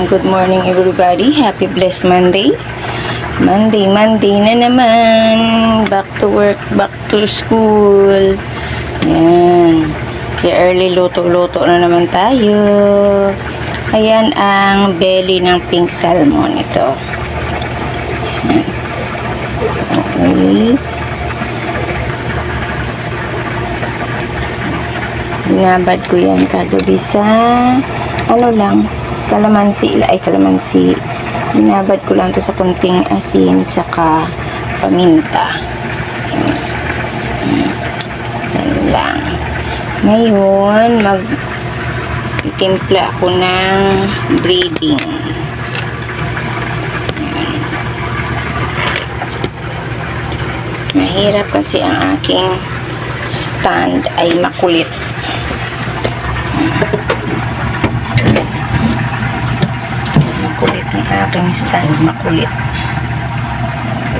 Good morning everybody. Happy blessed Monday. Monday na naman. Back to work, back to school. Yan. Kaya early luto-luto na naman tayo. Ayan ang belly ng pink salmon. Ito. Yan. Okay. Binabad ko yan kagabi sa kalamansi. Binabad ko lang to sa kunting asin tsaka paminta. Yan lang. Ngayon, magtimpla ako ng breading. Yan. Mahirap kasi ang aking stand ay makulit. Makulit ang aking stand, makulit.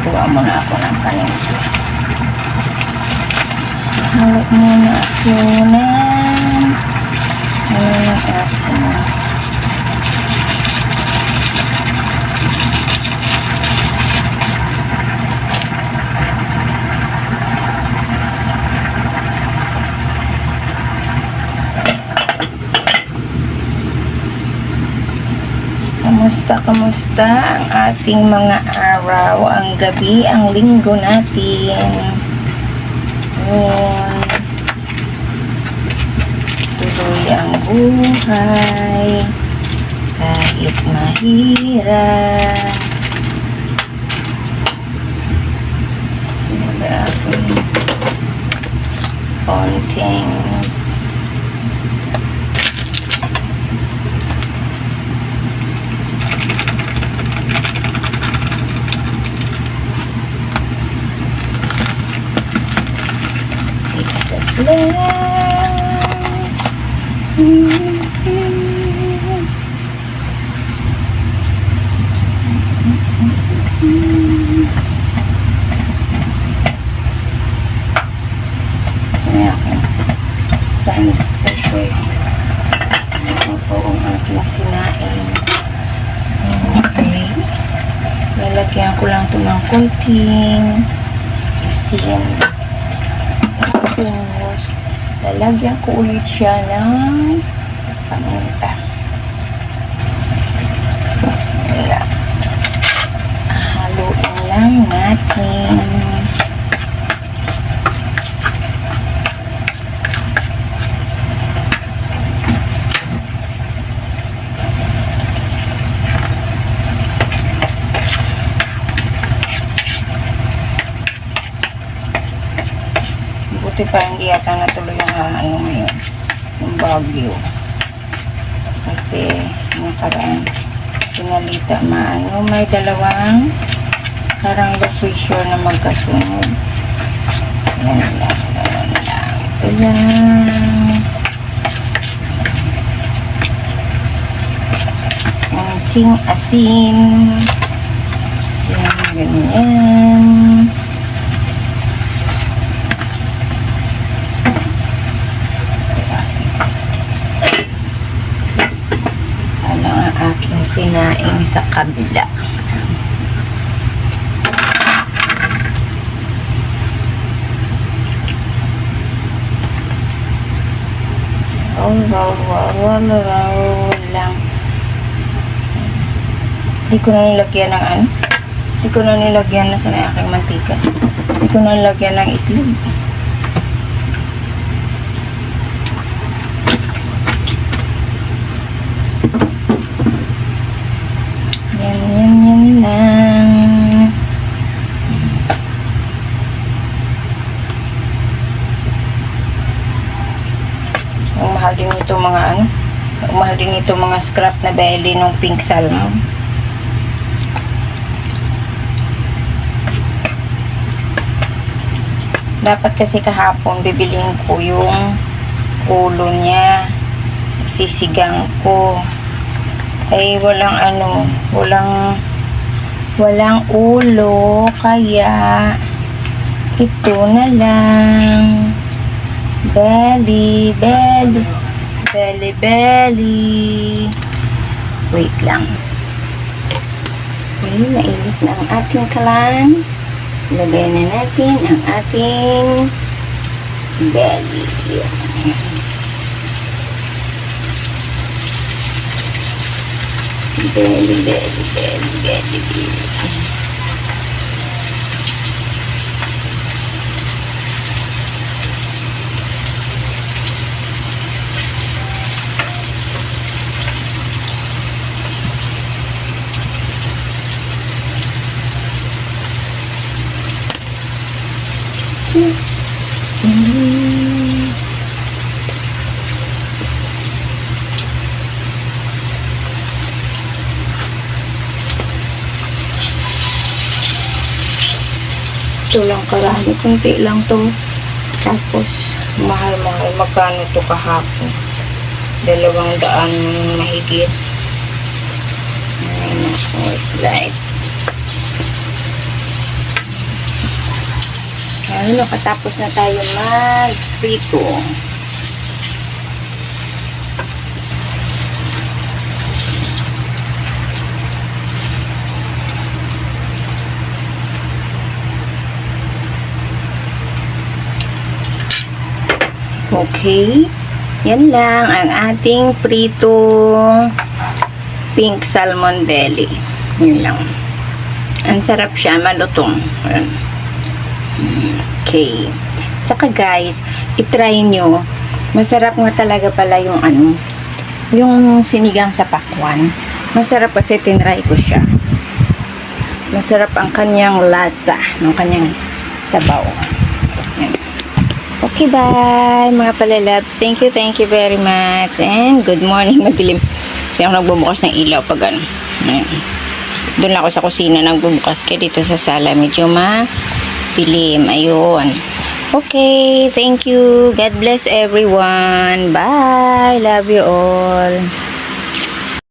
Gawa muna ako ng paninta. Hawak muna ako ng Kamusta ang ating mga araw, ang gabi, ang linggo natin. Tuloy ang buhay kahit mahirap. Contents. Science kasi ito po ang aking sinain. Okay, lalagyan ko lang ito ng kunting asin. Tapos lalagyan ko ulit siya ng paminta. Wala, haluin lang natin. Buti pa hindi yata natuloy ang ngayon, yung bagyo. Kasi nakaraan sinalita may dalawang parang location na magkasunod. Yan lang. Ito lang. Konting asin. Yan, ganyan. Aking sinaing sa kabila. Lang. Di ko na nilagyan ng di ko na nilagyan na sa aking mantika. Di ko na nilagyan ng itlog. Yan lang. Mahal din ito mga scrap na belly ng pink salmon. Dapat kasi kahapon bibilihin ko yung ulo niya. Sisigang ko. Ay walang ulo, kaya ito na lang. Belly. Wait lang. Okay, mainit na ang ating kalan. Lagay na natin ang ating belly. Belly. Ito lang karami, kunti lang to. Tapos mahal-mahal. Magkano to kahapon? 200 mahigit. Ayan ako, slide. Ayan, nakatapos na tayo mag-prito. Okay. Yan lang ang ating pritong pink salmon belly. Yan lang. Ang sarap siya, malutong. Ayan. Okay. Tsaka guys, itry nyo. Masarap nga talaga pala yung yung sinigang sa pakwan. Masarap kasi tinry ko siya. Masarap ang kanyang lasa, ng kanyang sabaw. Yan. Okay, bye mga palalabs. Thank you very much. And good morning, madilim. Kasi ako nagbubukas ng ilaw pag ano. Ayan. Doon lang ako sa kusina nagbubukas. Kaya dito sa sala medyo dilim. Ayun. Okay, thank you. God bless everyone. Bye. Love you all.